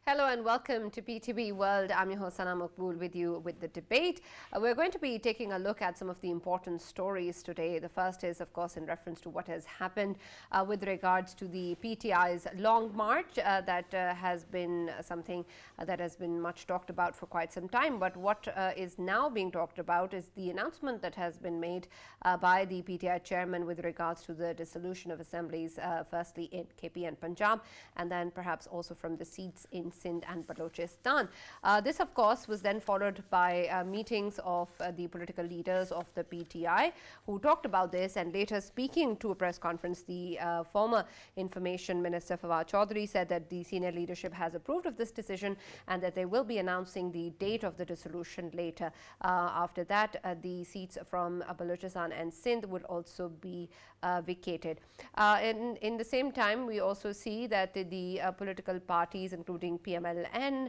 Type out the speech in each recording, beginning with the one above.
Hello and welcome to PTB World. I'm your host Sana Makbool with you with the debate. We're going to be taking a look at some of the important stories today. The first is, of course, in reference to what has happened with regards to the PTI's long march that has been something that has been much talked about for quite some time. But what is now being talked about is the announcement that has been made by the PTI chairman with regards to the dissolution of assemblies, firstly in KP and Punjab, and then perhaps also from the seats in Sindh and Balochistan. This, of course, was then followed by meetings of the political leaders of the PTI who talked about this, and later speaking to a press conference, the former Information Minister Fawad Chaudhry said that the senior leadership has approved of this decision and that they will be announcing the date of the dissolution later. After that, the seats from Balochistan and Sindh would also be vacated. In the same time, we also see that the political parties, including PMLN,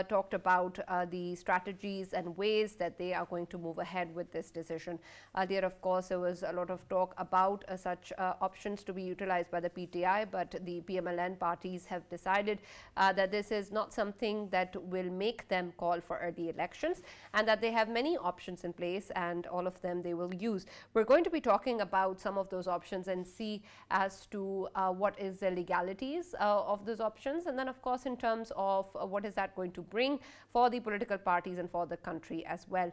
talked about the strategies and ways that they are going to move ahead with this decision. Earlier, of course, there was a lot of talk about such options to be utilized by the PTI, but the PMLN parties have decided that this is not something that will make them call for early elections, and that they have many options in place, and all of them they will use. We're going to be talking about some of those options and see as to what is the legalities of those options, and then, of course, in terms of what is that going to bring for the political parties and for the country as well.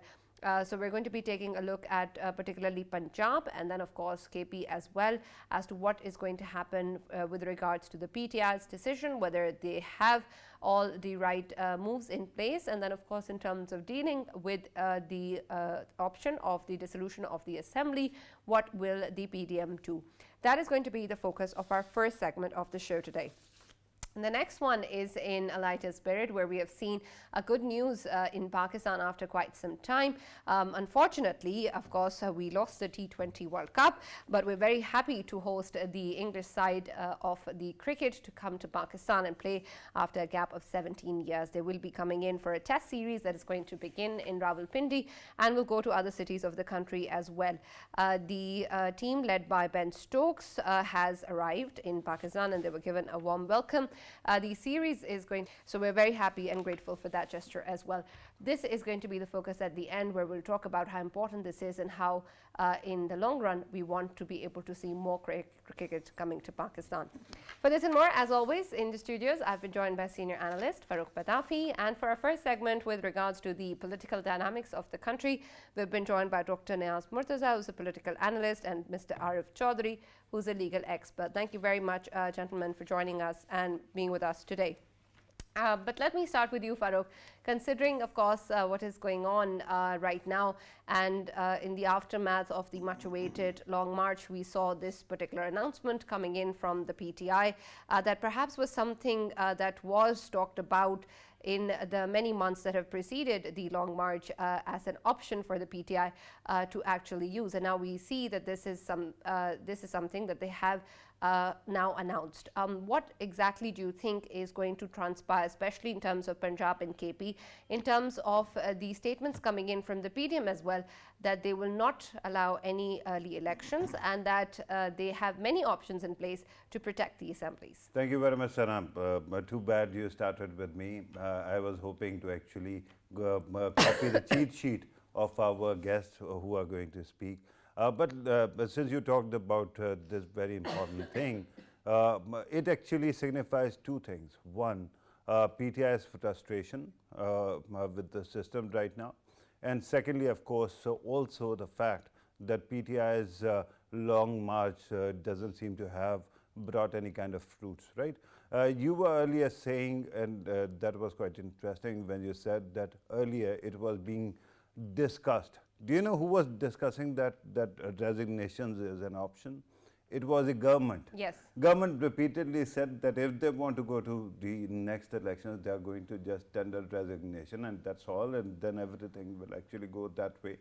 So we're going to be taking a look at particularly Punjab and then, of course, KP as well, as to what is going to happen with regards to the PTI's decision, whether they have all the right moves in place, and then, of course, in terms of dealing with the option of the dissolution of the assembly, what will the PDM do? That is going to be the focus of our first segment of the show today. And the next one is in a lighter spirit, where we have seen a good news in Pakistan after quite some time. Unfortunately, of course, we lost the T20 World Cup, but we're very happy to host the English side of the cricket to come to Pakistan and play after a gap of 17 years. They will be coming in for a test series that is going to begin in Rawalpindi and will go to other cities of the country as well. The team led by Ben Stokes has arrived in Pakistan, and they were given a warm welcome. The series is going, so we're very happy and grateful for that gesture as well. This is going to be the focus at the end, where we'll talk about how important this is and how in the long run we want to be able to see more cricket coming to Pakistan. For this and more, as always, in the studios, I've been joined by senior analyst Farooq Patafi, and for our first segment with regards to the political dynamics of the country, we've been joined by Dr. Niaz Murtaza, who's a political analyst, and Mr. Arif Chaudhry, who's a legal expert. Thank you very much, gentlemen, for joining us and being with us today. But let me start with you, Farooq. Considering, of course, what is going on right now, and in the aftermath of the much-awaited Long March, we saw this particular announcement coming in from the PTI that perhaps was something that was talked about in the many months that have preceded the Long March as an option for the PTI to actually use. And now we see that this is something that they have now announced. What exactly do you think is going to transpire, especially in terms of Punjab and KP, in terms of the statements coming in from the PDM as well, that they will not allow any early elections and that they have many options in place to protect the assemblies? Thank you very much, Sanam. Too bad you started with me. I was hoping to actually copy the cheat sheet of our guests who are going to speak. But since you talked about this very important thing, it actually signifies two things. One, PTI's frustration with the system right now. And secondly, of course, also the fact that PTI's long march doesn't seem to have brought any kind of fruits, right? You were earlier saying, and that was quite interesting when you said that earlier it was being discussed. Do you know who was discussing that resignations is an option? It was the government. Yes. Government repeatedly said that if they want to go to the next elections, they are going to just tender resignation, and that's all, and then everything will actually go that way.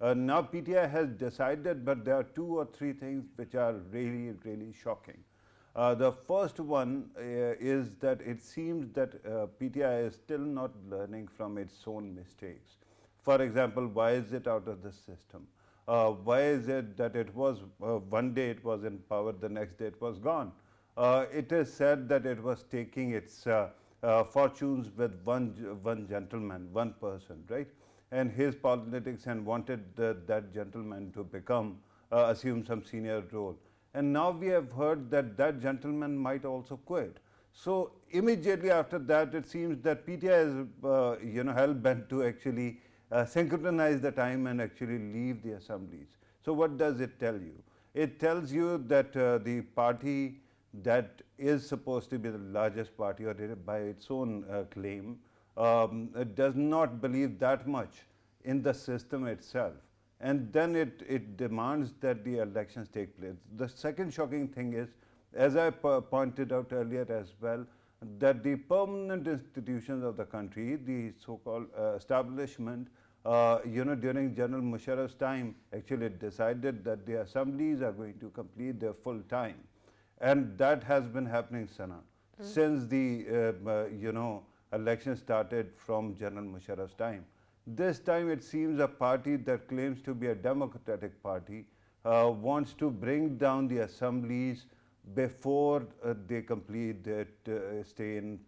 Now PTI has decided, but there are two or three things which are really, really shocking. The first one is that it seems that PTI is still not learning from its own mistakes. For example, why is it out of the system? Why is it that it was one day it was in power, the next day it was gone? It is said that it was taking its fortunes with one gentleman, one person, right? And his politics, and wanted that gentleman to become, assume some senior role. And now we have heard that that gentleman might also quit. So immediately after that, it seems that PTI is, hell bent to actually synchronize the time and actually leave the assemblies. So what does it tell you? It tells you that the party that is supposed to be the largest party, or by its own claim, does not believe that much in the system itself. And then it demands that the elections take place. The second shocking thing is, as I pointed out earlier as well, that the permanent institutions of the country, the so-called establishment, during General Musharraf's time, actually decided that the assemblies are going to complete their full time. And that has been happening, Sana, since the, election started from General Musharraf's time. This time it seems a party that claims to be a democratic party wants to bring down the assemblies before they complete their stay in,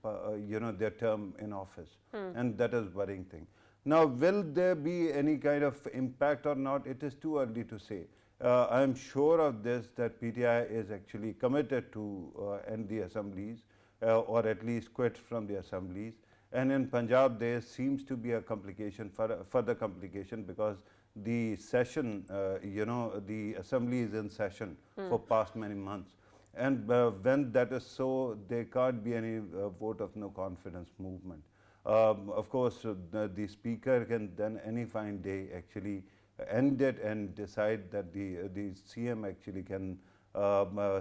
their term in office. And that is worrying thing. Now, will there be any kind of impact or not? It is too early to say. I am sure of this, that PTI is actually committed to end the assemblies, or at least quit from the assemblies. And in Punjab, there seems to be a complication, further complication, because the session, the assembly is in session for past many months. And when that is so, there can't be any vote of no confidence movement. Of course, the speaker can then any fine day actually end it and decide that the CM actually can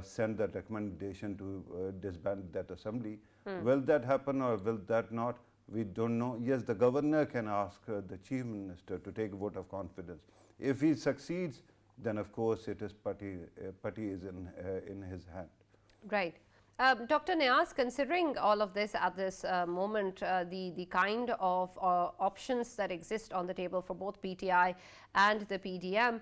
send that recommendation to disband that assembly. Will that happen or will that not? We don't know. Yes, the governor can ask the chief minister to take a vote of confidence. If he succeeds, then of course it is party is in his hand. Right. Dr. Niaz, considering all of this at this moment, the kind of options that exist on the table for both PTI and the PDM,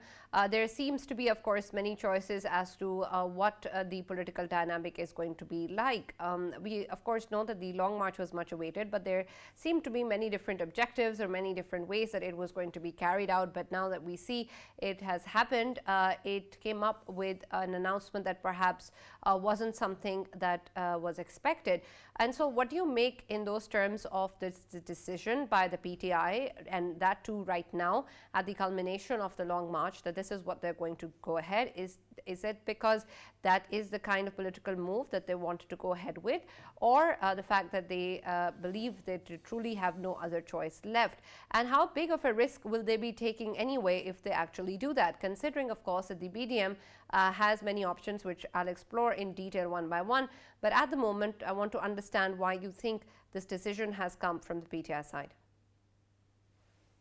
there seems to be, of course, many choices as to what the political dynamic is going to be like. We, of course, know that the Long March was much awaited, but there seemed to be many different objectives or many different ways that it was going to be carried out. But now that we see it has happened, it came up with an announcement that perhaps wasn't something that was expected. And so what do you make in those terms of this decision by the PTI, and that too right now at the culmination of the Long March, that this is what they're going to go ahead? Is it because that is the kind of political move that they wanted to go ahead with, or the fact that they believe that they truly have no other choice left? And how big of a risk will they be taking anyway if they actually do that, considering, of course, that the BDM has many options, which I'll explore in detail one by one. But at the moment, I want to understand why you think this decision has come from the PTI side.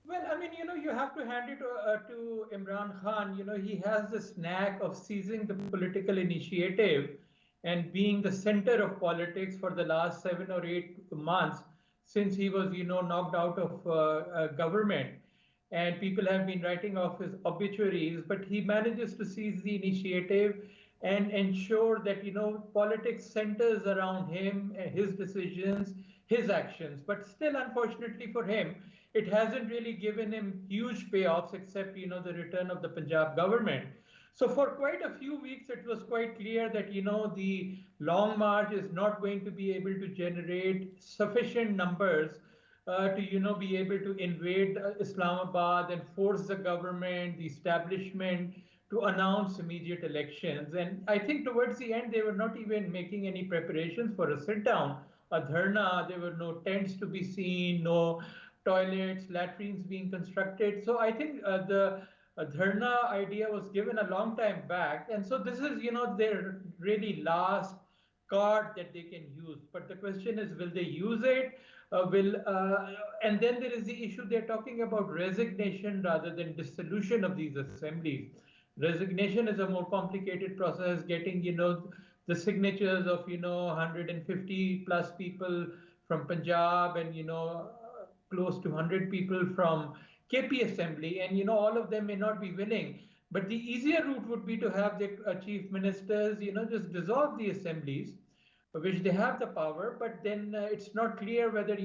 Well, I mean, you have to hand it to Imran Khan. He has this knack of seizing the political initiative and being the center of politics for the last 7 or 8 months since he was, knocked out of government. And people have been writing off his obituaries, but he manages to seize the initiative and ensure that, politics centers around him, his decisions, his actions. But still, unfortunately for him, it hasn't really given him huge payoffs except, the return of the Punjab government. So for quite a few weeks, it was quite clear that, the Long March is not going to be able to generate sufficient numbers to, be able to invade Islamabad and force the government, the establishment, to announce immediate elections. And I think towards the end, they were not even making any preparations for a sit-down, a dharna. There were no tents to be seen, no toilets, latrines being constructed. So I think the dharna idea was given a long time back. And so this is, their really last card that they can use. But the question is, will they use it? And then there is the issue, they're talking about resignation rather than dissolution of these assemblies. Resignation is a more complicated process, getting, the signatures of, 150 plus people from Punjab and, close to 100 people from KP Assembly, and, all of them may not be willing. But the easier route would be to have the chief ministers, just dissolve the assemblies, which they have the power, but then it's not clear whether,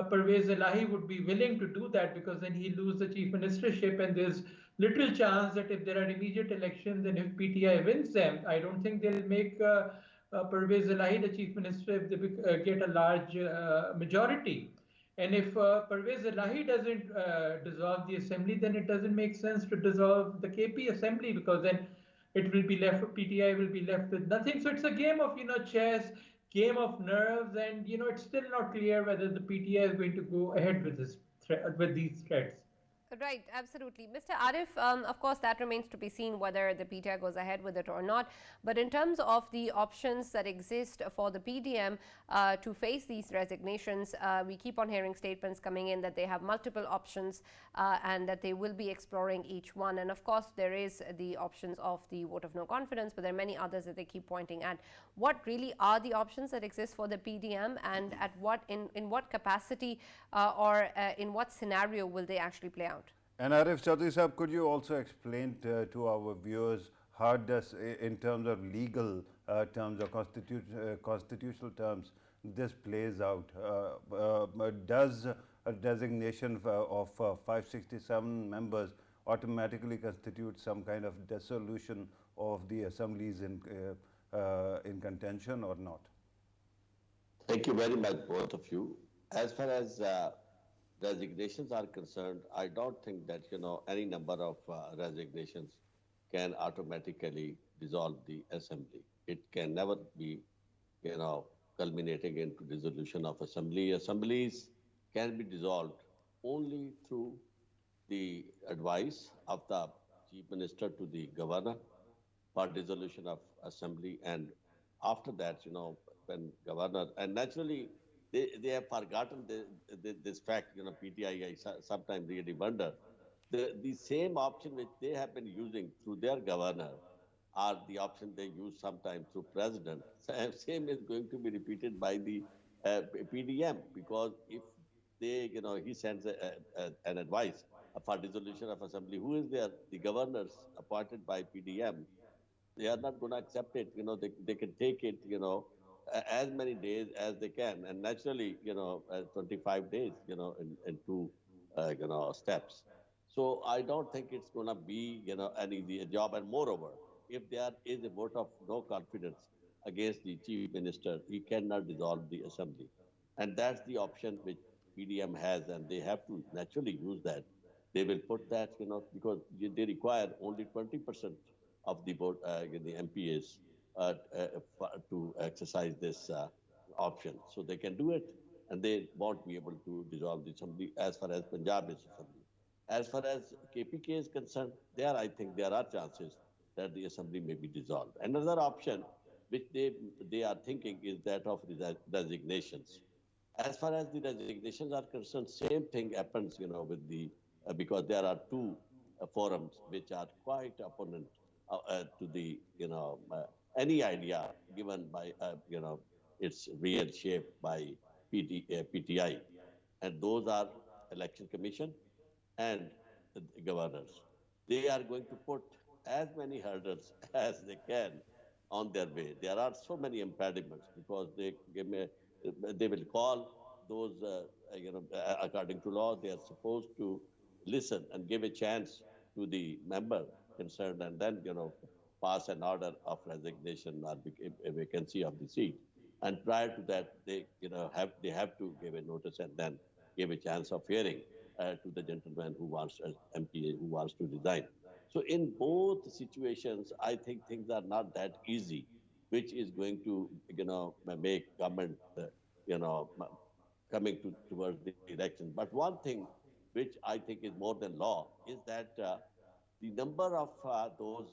Pervez Elahi would be willing to do that, because then he lose the chief ministership, and there's little chance that if there are immediate elections and if PTI wins them, I don't think they'll make Pervez Elahi the chief minister if they get a large majority. And if Pervez Elahi doesn't dissolve the assembly, then it doesn't make sense to dissolve the KP assembly, because then it will be left, PTI will be left with nothing. So it's a game of, chess, game of nerves, and, it's still not clear whether the PTI is going to go ahead with with these threats. Right, absolutely. Mr. Arif, of course, that remains to be seen whether the PTI goes ahead with it or not. But in terms of the options that exist for the PDM to face these resignations, we keep on hearing statements coming in that they have multiple options and that they will be exploring each one. And of course, there is the options of the vote of no confidence, but there are many others that they keep pointing at. What really are the options that exist for the PDM, and at what in what capacity or in what scenario will they actually play out? And Arif Chaudhry Sahab, could you also explain to our viewers how does, in terms of legal terms or constitutional terms, this plays out? Does a designation of 567 members automatically constitute some kind of dissolution of the assemblies in contention or not? Thank you very much, both of you. As far as resignations are concerned, I don't think that, any number of resignations can automatically dissolve the assembly. It can never be, culminating into dissolution of assembly. Assemblies can be dissolved only through the advice of the chief minister to the governor for dissolution of assembly. And after that, when governor, and naturally, they have forgotten this fact, PTI, I sometimes really wonder. The same option which they have been using through their governor are the option they use sometimes through president. Same is going to be repeated by the PDM, because if they, he sends an advice for dissolution of assembly, who is there? The governors appointed by PDM. They are not going to accept it. They can take it, as many days as they can, and naturally, 25 days, in two, steps. So I don't think it's going to be, an easy job. And moreover, if there is a vote of no confidence against the chief minister, he cannot dissolve the assembly, and that's the option which PDM has, and they have to naturally use that. They will put that, because they require only 20% of the vote, the MPAs to exercise this option. So they can do it, and they won't be able to dissolve the assembly as far as Punjab is assembly. As far as KPK is concerned, I think there are chances that the assembly may be dissolved. Another option which they are thinking is that of resignations. As far as the resignations are concerned, same thing happens, with the, because there are two forums which are quite opponent to the, any idea given by, its real shape by PTI. And those are Election Commission and the governors. They are going to put as many hurdles as they can on their way. There are so many impediments, because they will call those, according to law, they are supposed to listen and give a chance to the member concerned, and then, pass an order of resignation or a vacancy of the seat. And prior to that, they have to give a notice and then give a chance of hearing to the gentleman who wants, MPA, who wants to resign. So in both situations, I think things are not that easy, which is going to, make government, coming towards the election. But one thing which I think is more than law is that the number of those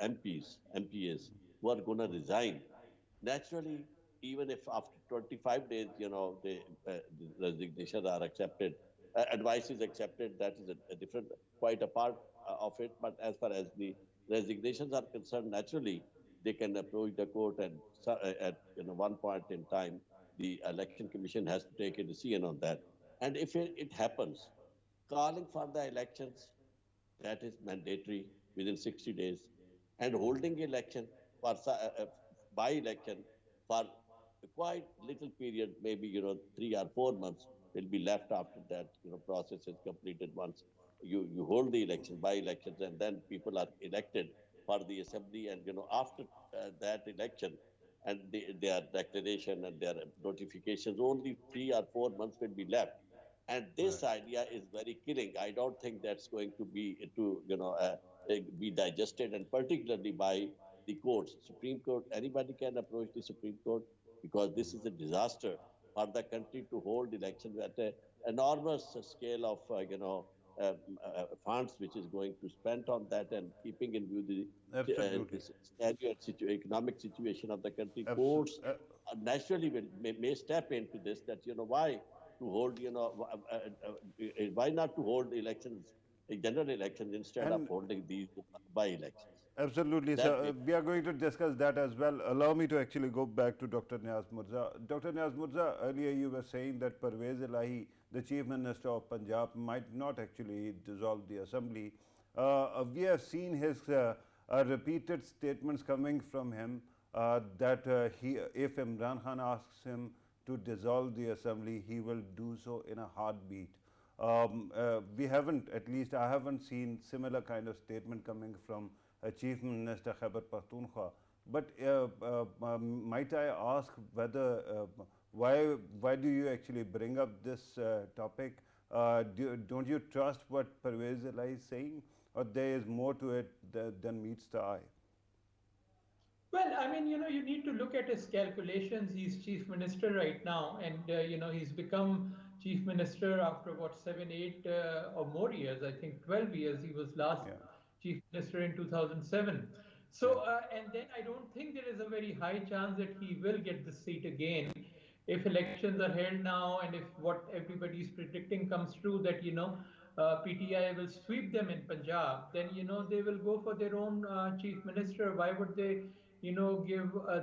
MPAs who are going to resign, naturally, even if after 25 days, the resignations are accepted, advice is accepted, that is a different, quite a part of it. But as far as the resignations are concerned, naturally, they can approach the court, and at one point in time, the Election Commission has to take a decision on that. And if it happens, calling for the elections, that is mandatory within 60 days, and holding election for by-election for quite little period, maybe 3 or 4 months will be left after that process is completed. Once you hold the election by elections, and then people are elected for the assembly, and after that election and their declaration and their notifications, only 3 or 4 months will be left. And Right. this idea is very killing. I don't think that's going to be digested, and particularly by the courts. Supreme Court, anybody can approach the Supreme Court, because this is a disaster for the country to hold elections at an enormous scale of funds which is going to spend on that, and keeping in view Absolutely. the scenario and economic situation of the country. Abso- Courts naturally may step into this, that why to hold why not to hold elections, general elections, instead of and holding these by elections. Absolutely, That sir. may We are going to discuss that as well. Allow me to actually go back to Dr. Niaz Mirza. Dr. Niaz Mirza, earlier you were saying that Pervez Elahi, the Chief Minister of Punjab, might not actually dissolve the assembly. We have seen his repeated statements coming from him that if Imran Khan asks him to dissolve the assembly, he will do so in a heartbeat. We haven't, at least I haven't seen similar kind of statement coming from Chief Minister Khyber Pakhtunkhwa. But might I ask whether why do you actually bring up this topic? Don't you trust what Pervez Elahi is saying, or there is more to it than meets the eye? Well, I mean, you need to look at his calculations. He's chief minister right now, and he's become chief minister after what, 7, 8 or more years. I think 12 years. He was last Yeah, chief minister in 2007. yeah. So, and then I don't think there is a very high chance that he will get the seat again. If elections are held now, and if what everybody is predicting comes true, that PTI will sweep them in Punjab, then they will go for their own chief minister. Why would they give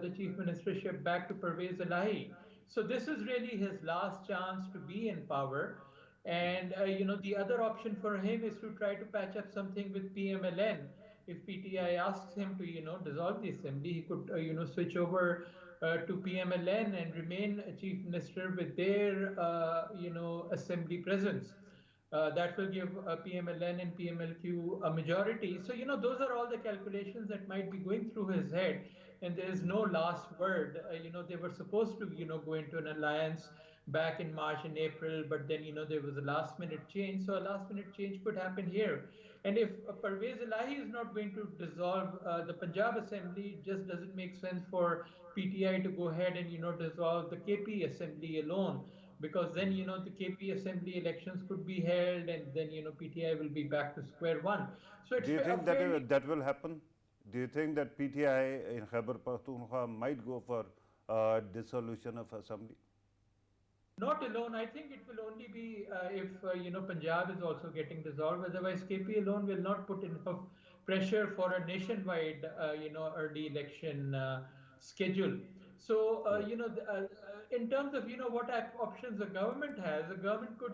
the chief ministership back to Pervez Elahi? So this is really his last chance to be in power. And the other option for him is to try to patch up something with PMLN. If PTI asks him to dissolve the assembly, he could switch over to PMLN and remain a chief minister with their assembly presence. That will give PMLN and PMLQ a majority. So, those are all the calculations that might be going through his head. And there is no last word. They were supposed to, go into an alliance back in March and April, but then, there was a last minute change. So a last minute change could happen here. And if Pervez Elahi is not going to dissolve the Punjab Assembly, it just doesn't make sense for PTI to go ahead and, dissolve the KP Assembly alone, because then the KP Assembly elections could be held, and then PTI will be back to square one. So it's Do you a think fairly that will happen? Do you think that PTI in Khyber Pakhtunkhwa might go for dissolution of assembly? not alone. I think it will only be if Punjab is also getting dissolved. Otherwise, KP alone will not put enough pressure for a nationwide early election schedule. So Right. in terms of what options the government has, the government could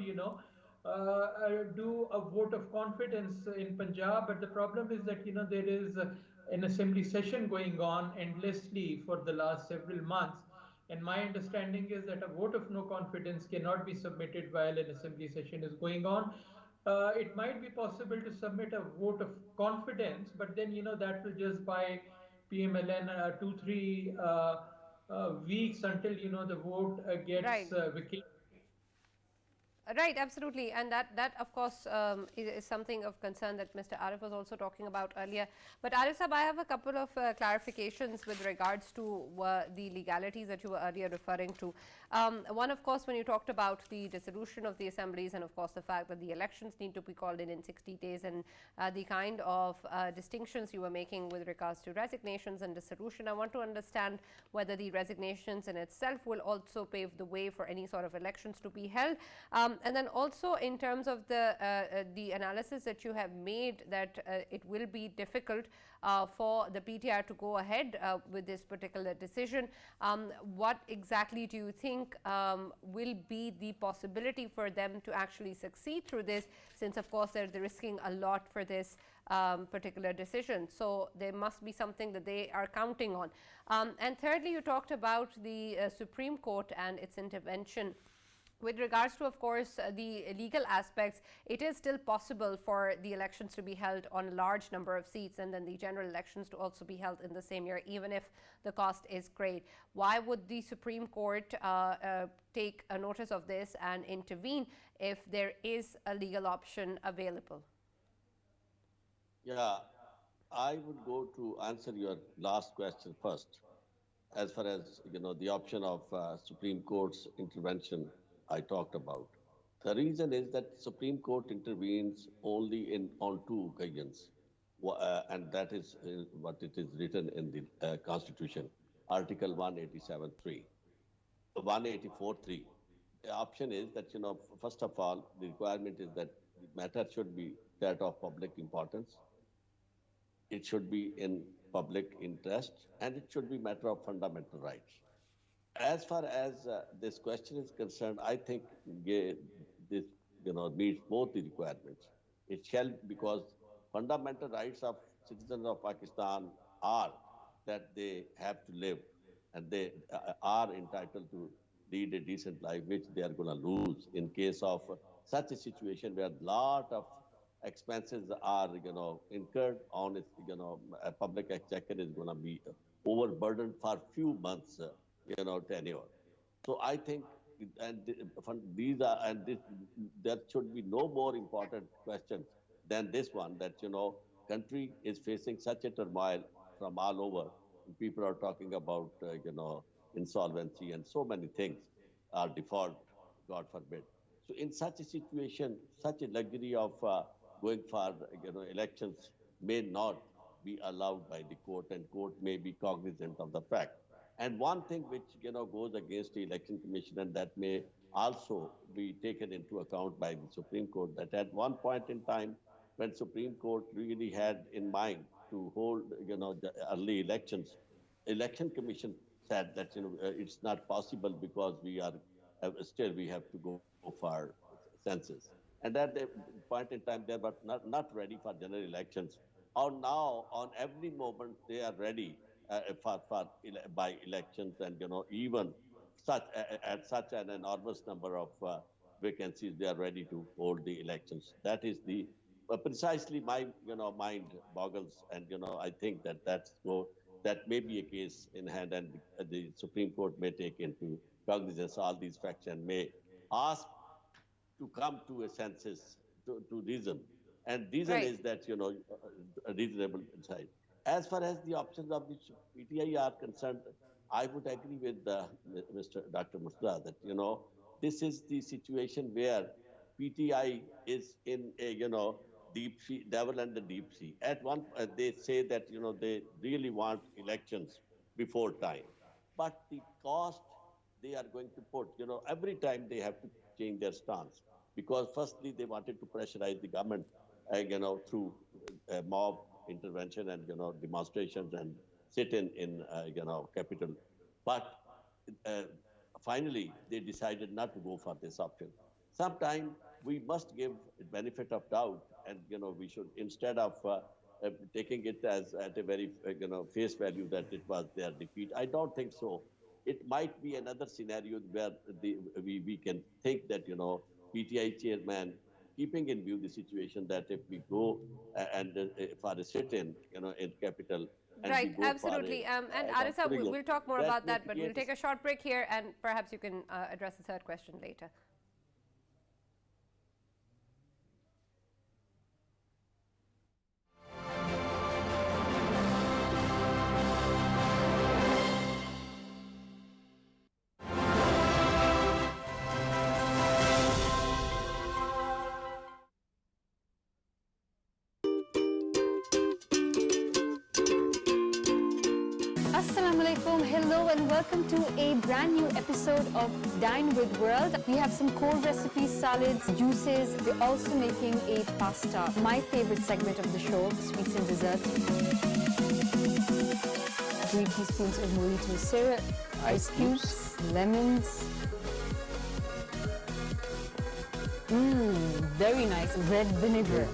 do a vote of confidence in Punjab. But the problem is that there is an assembly session going on endlessly for the last several months. And my understanding is that a vote of no confidence cannot be submitted while an assembly session is going on. It might be possible to submit a vote of confidence, but then that will just buy PMLN 2-3 weeks until the vote gets Right. vacated. Right, absolutely, and that of course is something of concern that Mr. Arif was also talking about earlier. But Arif Sahab, I have a couple of clarifications with regards to the legalities that you were earlier referring to. One, of course, when you talked about the dissolution of the assemblies, and of course the fact that the elections need to be called in 60 days, and the kind of distinctions you were making with regards to resignations and dissolution, I want to understand whether the resignations in itself will also pave the way for any sort of elections to be held. And then also in terms of the analysis that you have made, that it will be difficult for the PTI to go ahead with this particular decision. What exactly do you think think will be the possibility for them to actually succeed through this, since of course they're risking a lot for this particular decision. So there must be something that they are counting on. And thirdly, you talked about the Supreme Court and its intervention. With regards to, of course, the legal aspects, it is still possible for the elections to be held on a large number of seats, and then the general elections to also be held in the same year, even if the cost is great. Why would the Supreme Court take a notice of this and intervene if there is a legal option available? Yeah, I would go to answer your last question first. As far as, the option of Supreme Court's intervention I talked about. The reason is that Supreme Court intervenes only on two occasions, and that is what it is written in the Constitution, Article 187.3, 184.3. The option is that, first of all, the requirement is that the matter should be that of public importance, it should be in public interest, and it should be matter of fundamental rights. As far as this question is concerned, I think this, meets both the requirements. It shall, because fundamental rights of citizens of Pakistan are that they have to live and they are entitled to lead a decent life, which they are going to lose in case of such a situation where a lot of expenses are, incurred on its, a public exchequer is going to be overburdened for few months. Tenure. So I think, and these are, and this, there should be no more important questions than this one, that, country is facing such a turmoil from all over. People are talking about, insolvency and so many things are default, God forbid. So in such a situation, such a luxury of going for, elections may not be allowed by the court, and court may be cognizant of the fact. And one thing which, goes against the Election Commission, and that may also be taken into account by the Supreme Court, that at one point in time, when Supreme Court really had in mind to hold, the early elections, Election Commission said that, it's not possible because we are still we have to go for census. And at the point in time, they were not ready for general elections. Or now, on every moment, they are ready by elections, and even at such an enormous number of vacancies, they are ready to hold the elections. That is the precisely my mind boggles, and I think that may be a case in hand, and the Supreme Court may take into cognizance all these facts and may ask to come to a census to reason, and reason Right. is that a reasonable side. As far as the options of the PTI are concerned, I would agree with Dr. Musla that, this is the situation where PTI is in a, deep sea, devil and the deep sea. At one, they say that, they really want elections before time. But the cost they are going to put, every time they have to change their stance. Because firstly, they wanted to pressurize the government, through mob intervention and demonstrations and sit in capital, but finally they decided not to go for this option. Sometime we must give benefit of doubt, and we should, instead of taking it as at a very face value that it was their defeat. I don't think so. It might be another scenario where we can think that PTI chairman, keeping in view the situation that if we go and for a sit-in, in capital. And Right, we go absolutely. For And Arisa, we'll talk more about that, but we'll take a a short break here, and perhaps you can address the third question later. Assalamu alaikum, hello and welcome to a brand new episode of Dine with World. We have some cold recipes, salads, juices. We're also making a pasta. My favorite segment of the show, sweets and desserts. 3 teaspoons of mojito syrup, ice cubes, lemons, Very nice. Red vinegar.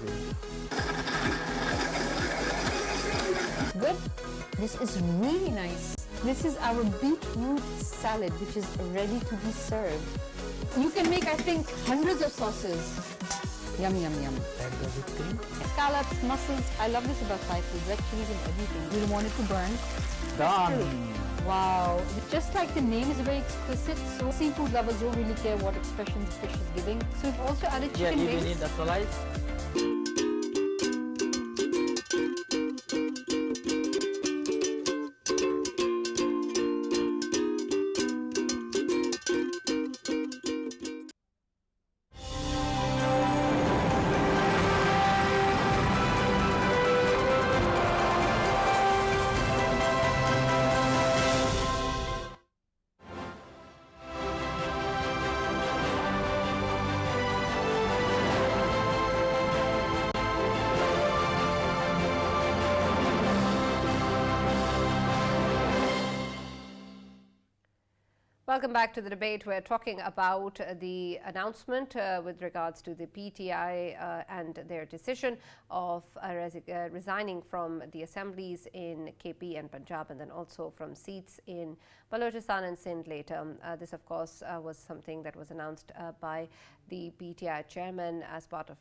Good. This is really nice. This is our beetroot salad, which is ready to be served. You can make, I think, hundreds of sauces. Yum, yum, yum. Scallops, mussels. I love this about Thai food. Red chilies and everything. You don't want it to burn. Done. Wow. Just like the name is very explicit, so seafood lovers don't really care what expression the fish is giving. So we've also added Yeah, chicken even wings. in naturalized. Welcome back to the debate. We're talking about the announcement with regards to the PTI and their decision of resigning from the assemblies in KP and Punjab, and then also from seats in Balochistan and Sindh later. This, of course, was something that was announced by the PTI chairman as part of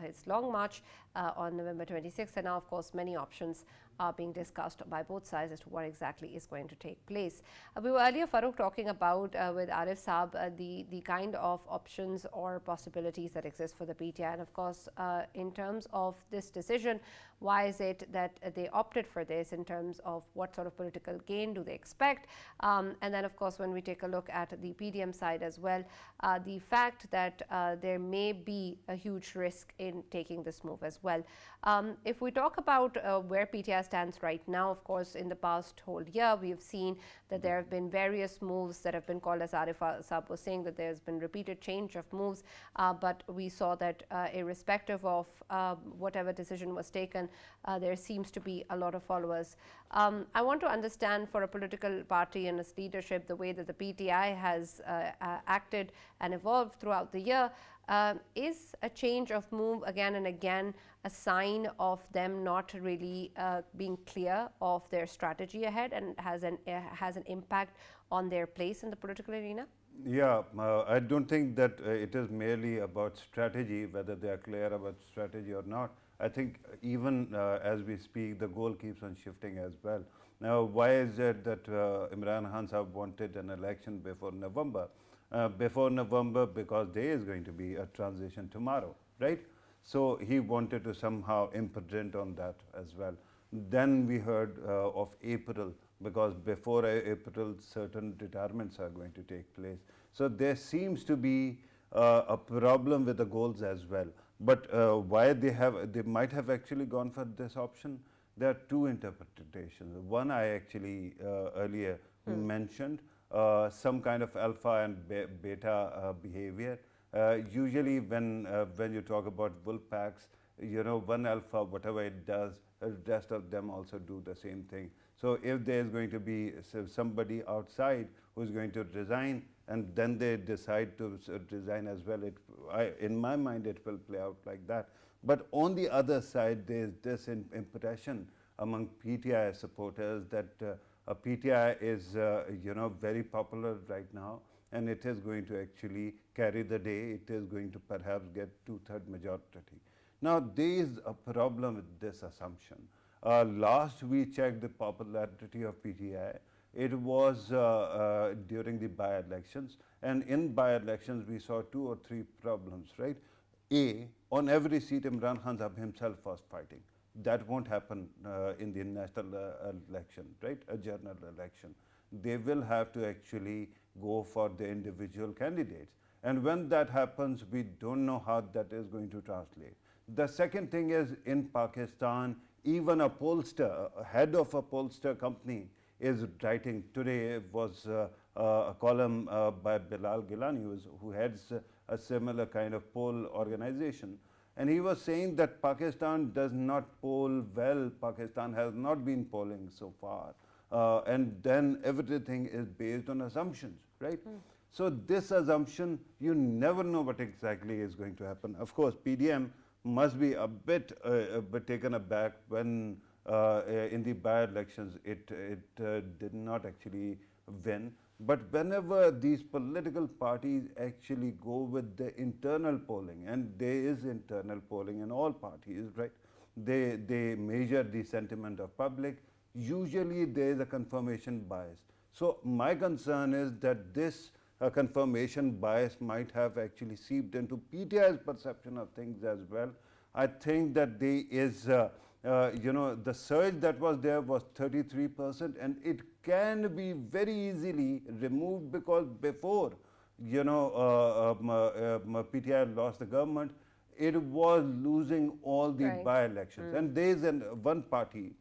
his long march on November 26th. And now, of course, many options are being discussed by both sides as to what exactly is going to take place. We were earlier, Farooq, talking about with Arif Saab the kind of options or possibilities that exist for the PTI. And of course, in terms of this decision, why is it that they opted for this in terms of what sort of political gain do they expect? And then, of course, when we take a look at the PDM side as well, the fact that there may be a huge risk in taking this move as well. If we talk about where PTI stands right now, of course, in the past whole year, we have seen that there have been various moves that have been called, as Arif Saab was saying, that there's been repeated change of moves, but we saw that irrespective of whatever decision was taken, there seems to be a lot of followers. I want to understand, for a political party and its leadership, the way that the PTI has acted and evolved throughout the year. Is a change of move again and again a sign of them not really being clear of their strategy ahead, and has an impact on their place in the political arena? Yeah, I don't think that it is merely about strategy, whether they are clear about strategy or not. I think even as we speak, the goal keeps on shifting as well. Now, why is it that Imran Khan Sahab wanted an election before November? Because there is going to be a transition tomorrow, right? So he wanted to somehow imprint on that as well. Then we heard of April, because before April, certain retirements are going to take place. So there seems to be a problem with the goals as well. But why they might have actually gone for this option? There are two interpretations. One I actually earlier mentioned, some kind of alpha and beta behavior. Usually when you talk about wolf packs, you know, one alpha, whatever it does, the rest of them also do the same thing. So if there is going to be somebody outside who is going to resign, and then they decide to resign as well, in my mind, it will play out like that. But on the other side, there is this impression among PTI supporters that PTI is very popular right now, and it is going to actually carry the day. It is going to perhaps get 2/3 majority. Now, there is a problem with this assumption. Last we checked the popularity of PTI, it was during the by-elections, and in by-elections we saw 2 or 3 problems, right? A, on every seat Imran Khan Sahab himself was fighting. That won't happen in the national election, right? A general election. They will have to actually go for the individual candidates. And when that happens, we don't know how that is going to translate. The second thing is, in Pakistan, even a pollster, a head of a pollster company is writing. Today was a column by Bilal Gilani, who heads a similar kind of poll organization. And he was saying that Pakistan does not poll well. Pakistan has not been polling so far. And then everything is based on assumptions, right? So this assumption, you never know what exactly is going to happen. Of course, PDM must be a bit taken aback when in the by-elections it did not actually win. But whenever these political parties actually go with the internal polling, and there is internal polling in all parties, right? They measure the sentiment of public. Usually there is a confirmation bias. So my concern is that this confirmation bias might have actually seeped into PTI's perception of things as well. I think that there is, the surge that was there was 33%, and it can be very easily removed because before, PTI lost the government, it was losing all the by-elections. And there is one party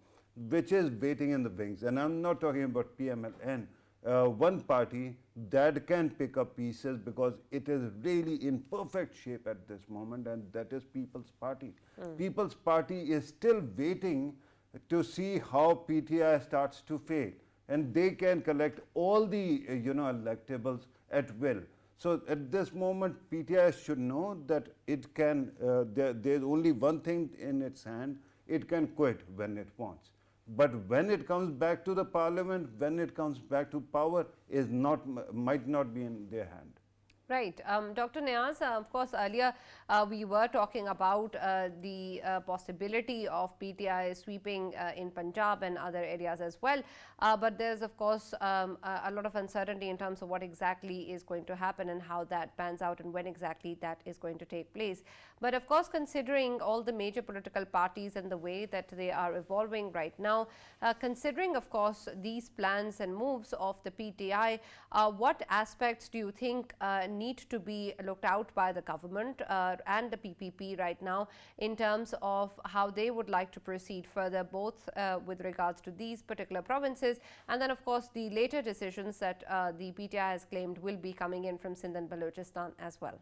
which is waiting in the wings, and I'm not talking about PMLN, one party that can pick up pieces because it is really in perfect shape at this moment, and that is People's Party. People's Party is still waiting to see how PTI starts to fail, and they can collect all the electables at will. So at this moment, PTI should know that it can, there's only one thing in its hand, it can quit when it wants. But when it comes back to the parliament, when it comes back to power, might not be in their hand. Right. Dr. Niaz, of course, earlier we were talking about the possibility of PTI sweeping in Punjab and other areas as well. But there's, of course, a lot of uncertainty in terms of what exactly is going to happen and how that pans out and when exactly that is going to take place. But of course, considering all the major political parties and the way that they are evolving right now, considering, of course, these plans and moves of the PTI, what aspects do you think need to be looked out by the government and the PPP right now in terms of how they would like to proceed further, both with regards to these particular provinces and then, of course, the later decisions that the PTI has claimed will be coming in from Sindh and Balochistan as well?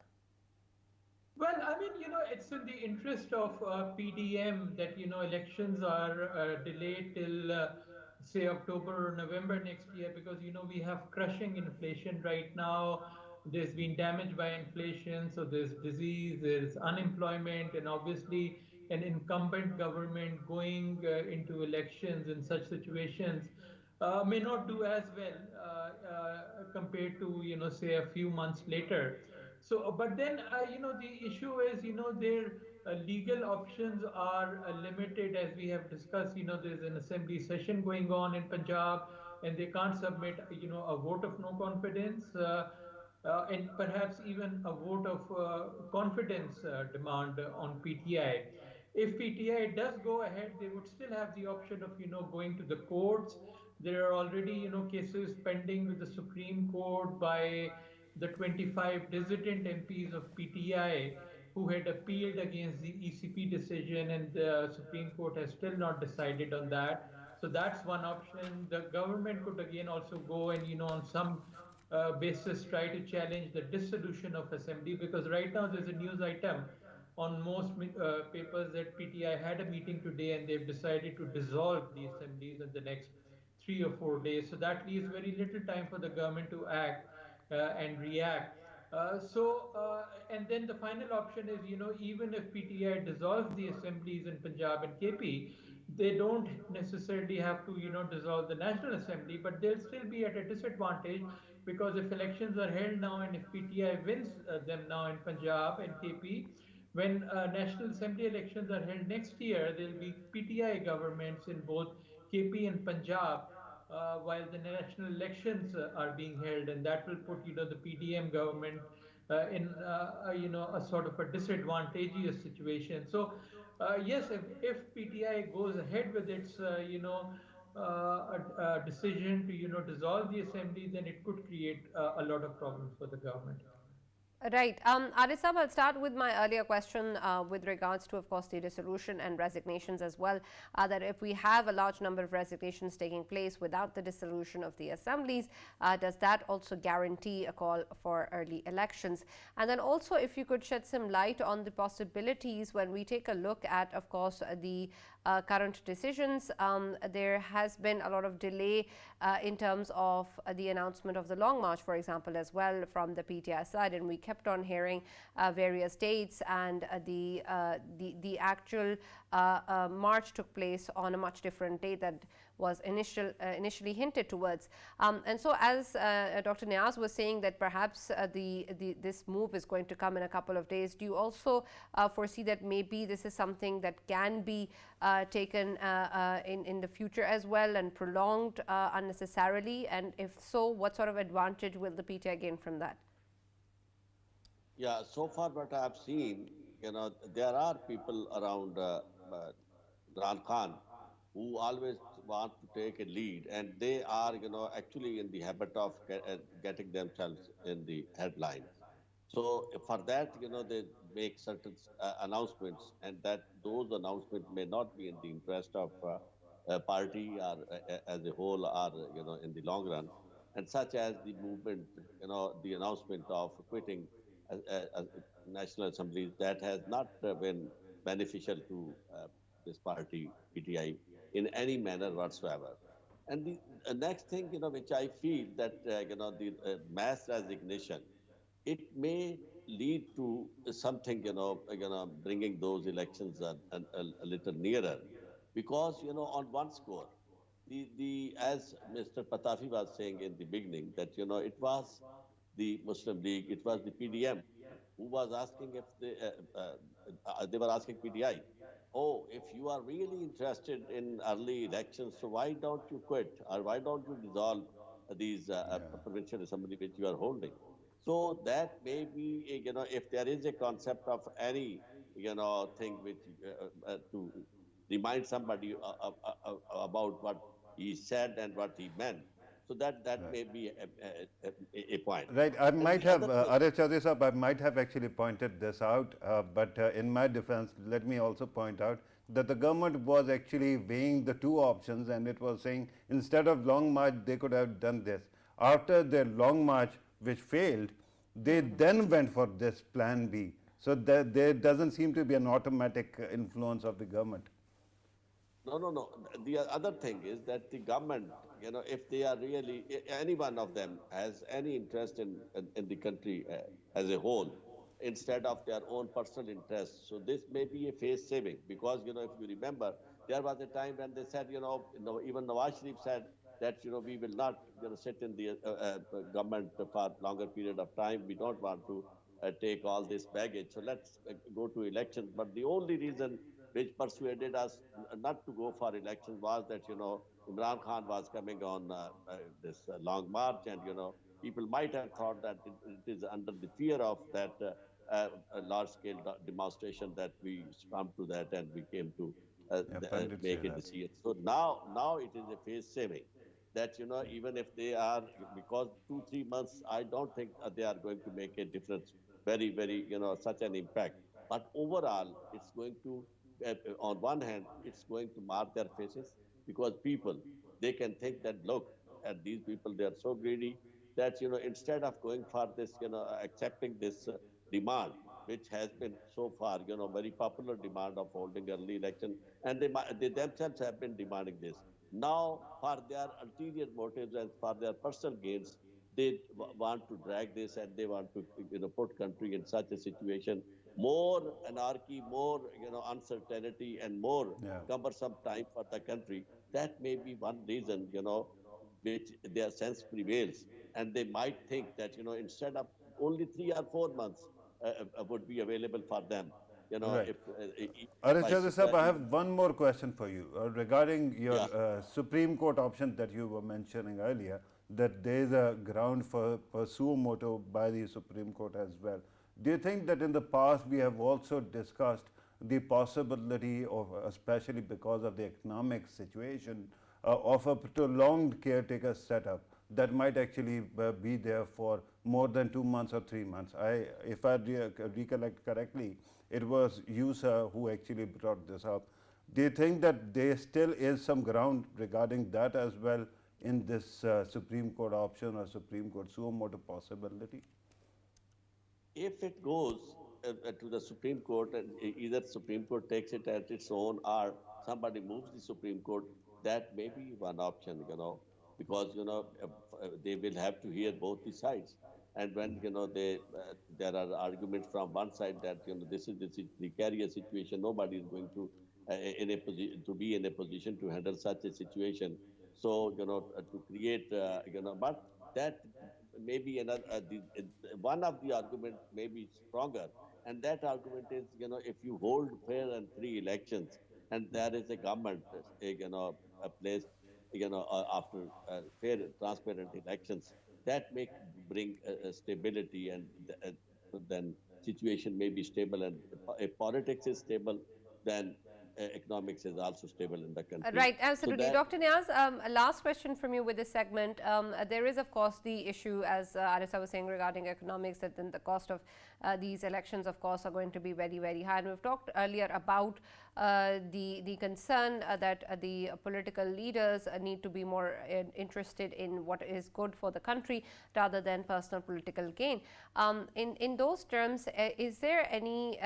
Well, I mean, it's in the interest of PDM that, elections are delayed till, say, October or November next year, because, we have crushing inflation right now. There's been damage by inflation, so there's disease, there's unemployment, and obviously an incumbent government going into elections in such situations may not do as well compared to, say, a few months later. So, but then, the issue is, their legal options are limited, as we have discussed. There's an assembly session going on in Punjab, and they can't submit, a vote of no confidence. And perhaps even a vote of confidence demand on PTI. If PTI does go ahead, they would still have the option of, going to the courts. There are already, cases pending with the Supreme Court by the 25 dissident MPs of PTI who had appealed against the ECP decision, and the Supreme Court has still not decided on that. So that's one option. The government could again also go and, on some basis try to challenge the dissolution of assembly, because right now there's a news item on most papers that PTI had a meeting today and they've decided to dissolve the assemblies in the next 3 or 4 days. So that leaves very little time for the government to act and react. And then the final option is, even if PTI dissolves the assemblies in Punjab and KP, they don't necessarily have to, dissolve the National Assembly, but they'll still be at a disadvantage, because if elections are held now and if PTI wins them now in Punjab and KP, when National Assembly elections are held next year, there will be PTI governments in both KP and Punjab, while the national elections are being held, and that will put, the PDM government in, a sort of a disadvantageous situation. So, yes, if PTI goes ahead with its, a decision to, dissolve the assembly, then it could create a lot of problems for the government. Right. Arif Saab, I'll start with my earlier question with regards to, of course, the dissolution and resignations as well, that if we have a large number of resignations taking place without the dissolution of the assemblies, does that also guarantee a call for early elections? And then also, if you could shed some light on the possibilities when we take a look at, of course, the current decisions. There has been a lot of delay in terms of the announcement of the Long March, for example, as well from the PTI side, and we kept on hearing various dates, and the actual march took place on a much different date that was initially hinted towards. And so, as Dr. Niaz was saying, that perhaps this move is going to come in a couple of days, do you also foresee that maybe this is something that can be taken in the future as well and prolonged unnecessarily? And if so, what sort of advantage will the PTI gain from that? Yeah, so far what I have seen, there are people around Imran Khan who always want to take a lead, and they are, actually in the habit of getting themselves in the headlines. So for that, they make certain announcements, and that those announcements may not be in the interest of a party or as a whole, or in the long run, and such as the movement, the announcement of quitting National Assembly, that has not been beneficial to this party, PTI, in any manner whatsoever. And the next thing, which I feel that, the mass resignation, it may lead to something, bringing those elections a little nearer. Because, on one score, as Mr. Patafi was saying in the beginning, that, it was the Muslim League, it was the PDM who was asking if they were asking PTI, oh, if you are really interested in early elections, so why don't you quit, or why don't you dissolve these provincial assembly which you are holding? So that may be, if there is a concept of any, thing which to remind somebody about what he said and what he meant. So that may be a point. Right, I And might the have, other thing, Arif Chaudhry Sahab, I might have actually pointed this out, but in my defense, let me also point out that the government was actually weighing the two options, and it was saying instead of long march, they could have done this. After their long march, which failed, they then went for this plan B. So there doesn't seem to be an automatic influence of the government. No. The other thing is that the government, if they are really, any one of them has any interest in the country as a whole, instead of their own personal interests. So this may be a face saving, because, if you remember, there was a time when they said, even Nawaz Sharif said that, we will not, sit in the government for longer period of time. We don't want to take all this baggage. So let's go to elections. But the only reason which persuaded us not to go for elections was that, Imran Khan was coming on this long march, and, people might have thought that it is under the fear of that large-scale demonstration that we succumbed to that, and we came to make a decision. So now it is a face saving that, even if they are, because 2-3 months, I don't think they are going to make a difference, very, very, such an impact. But overall, it's going to, on one hand, it's going to mar their faces, because people, they can think that, look, at these people, they are so greedy that, instead of going for this, accepting this demand, which has been so far, very popular demand of holding early election, and they themselves have been demanding this. Now, for their ulterior motives and for their personal gains, they want to drag this, and they want to, put country in such a situation, more anarchy, more, uncertainty, and more cumbersome time for the country. That may be one reason, which their sense prevails, and they might think that, instead of only 3 or 4 months would be available for them, Right. if Arif by Chaudhry Sahab, I have even, one more question for you regarding your yeah. Supreme Court option that you were mentioning earlier, that there is a ground for suo motu by the Supreme Court as well. Do you think that in the past we have also discussed the possibility of, especially because of the economic situation, of a prolonged caretaker setup that might actually be there for more than 2 months or 3 months? If I recollect correctly, it was you, sir, who actually brought this up. Do you think that there still is some ground regarding that as well in this Supreme Court option or Supreme Court suo motu possibility? If it goes to the Supreme Court, and either Supreme Court takes it at its own, or somebody moves the Supreme Court, that may be one option, because they will have to hear both the sides. And when there are arguments from one side that this is the precarious situation, nobody is going to in a position to be in a position to handle such a situation. So to create but that maybe another one of the argument may be stronger, and that argument is if you hold fair and free elections, and there is a government a place after fair transparent elections, that may bring stability, and then situation may be stable, and if politics is stable, then economics is also stable in the country. Right, absolutely. So Dr. Niaz, a last question from you with this segment. There is, of course, the issue, as Arisa was saying, regarding economics, that then the cost of these elections, of course, are going to be very, very high. And we've talked earlier about the concern that the political leaders need to be more interested in what is good for the country rather than personal political gain. In those terms, is there any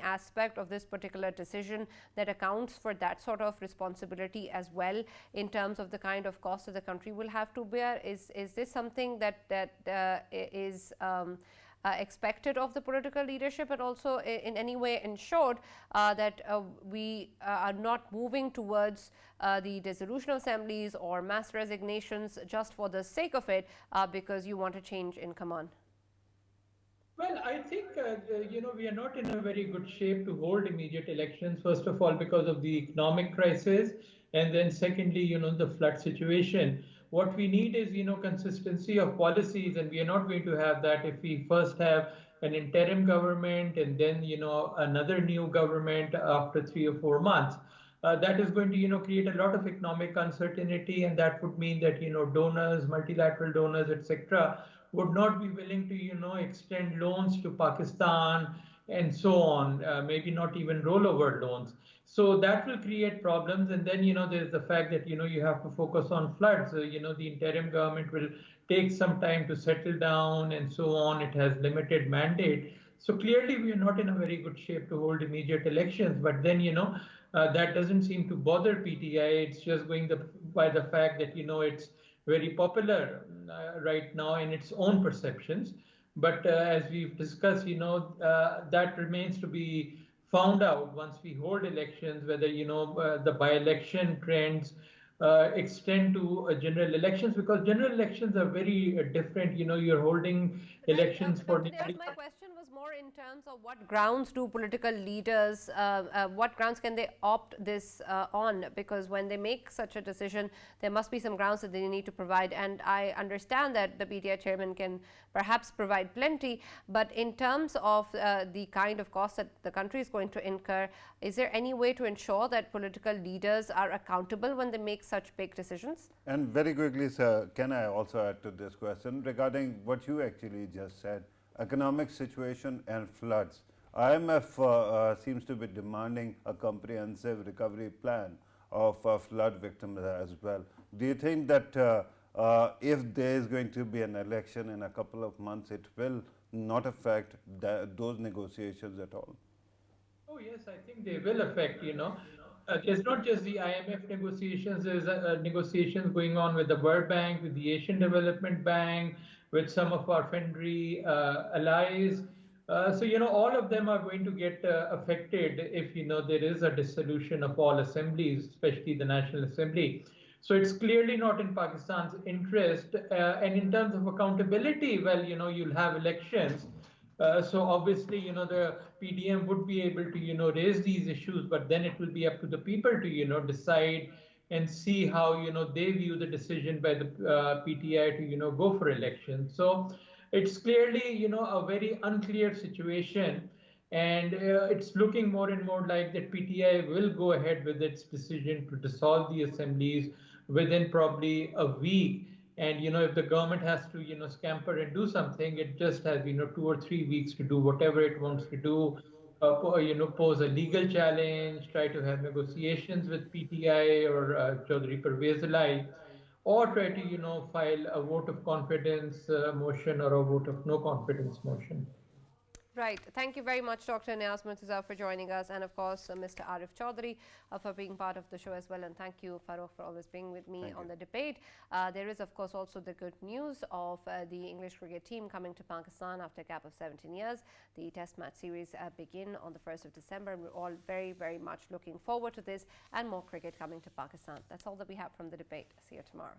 aspect of this particular decision that accounts for that sort of responsibility as well, in terms of the kind of cost that the country will have to bear? Is this something that is expected of the political leadership, and also in any way ensured that we are not moving towards the dissolution of assemblies or mass resignations just for the sake of it, because you want a change in command? Well, I think, we are not in a very good shape to hold immediate elections, first of all, because of the economic crisis, and then secondly, the flood situation. What we need is, consistency of policies, and we are not going to have that if we first have an interim government and then, another new government after 3 or 4 months. That is going to, create a lot of economic uncertainty, and that would mean that, donors, multilateral donors, etc., would not be willing to, extend loans to Pakistan and so on, maybe not even rollover loans. So that will create problems. And then, there's the fact that, you have to focus on floods. So, the interim government will take some time to settle down and so on. It has limited mandate. So clearly, we are not in a very good shape to hold immediate elections. But then, that doesn't seem to bother PTI. It's just going by the fact that, it's very popular right now in its own perceptions. But as we've discussed, that remains to be found out once we hold elections, whether, the by-election trends extend to general elections, because general elections are very different. You're holding elections for... My question was more in terms of what grounds do political leaders, what grounds can they opt this on? Because when they make such a decision, there must be some grounds that they need to provide. And I understand that the PTI chairman can perhaps provide plenty, but in terms of the kind of cost that the country is going to incur, is there any way to ensure that political leaders are accountable when they make such big decisions? And very quickly, sir, can I also add to this question regarding what you actually just said, economic situation and floods? IMF seems to be demanding a comprehensive recovery plan of flood victims as well. Do you think that if there is going to be an election in a couple of months, it will not affect those negotiations at all? Oh, yes, I think they will affect, There's not just the IMF negotiations, there's negotiations going on with the World Bank, with the Asian Development Bank, with some of our friendly allies. So, all of them are going to get affected if, there is a dissolution of all assemblies, especially the National Assembly. So it's clearly not in Pakistan's interest. And in terms of accountability, well, you'll have elections. So obviously, the PDM would be able to, raise these issues, but then it will be up to the people to, decide and see how, they view the decision by the PTI to, go for elections. So it's clearly, a very unclear situation. And it's looking more and more like that PTI will go ahead with its decision to dissolve the assemblies within probably a week. And, if the government has to, scamper and do something, it just has, 2 or 3 weeks to do whatever it wants to do, pose a legal challenge, try to have negotiations with PTI or Chaudhry Pervez Alai, or try to, file a vote of confidence motion or a vote of no confidence motion. Right. Thank you very much, Dr. Niaz Murtaza, for joining us, and of course, Mr. Arif Chaudhary for being part of the show as well. And thank you, Farooq, for always being with me on the debate. There is, of course, also the good news of the English cricket team coming to Pakistan after a gap of 17 years. The Test match series begin on the 1st of December, and we're all very, very much looking forward to this and more cricket coming to Pakistan. That's all that we have from the debate. See you tomorrow.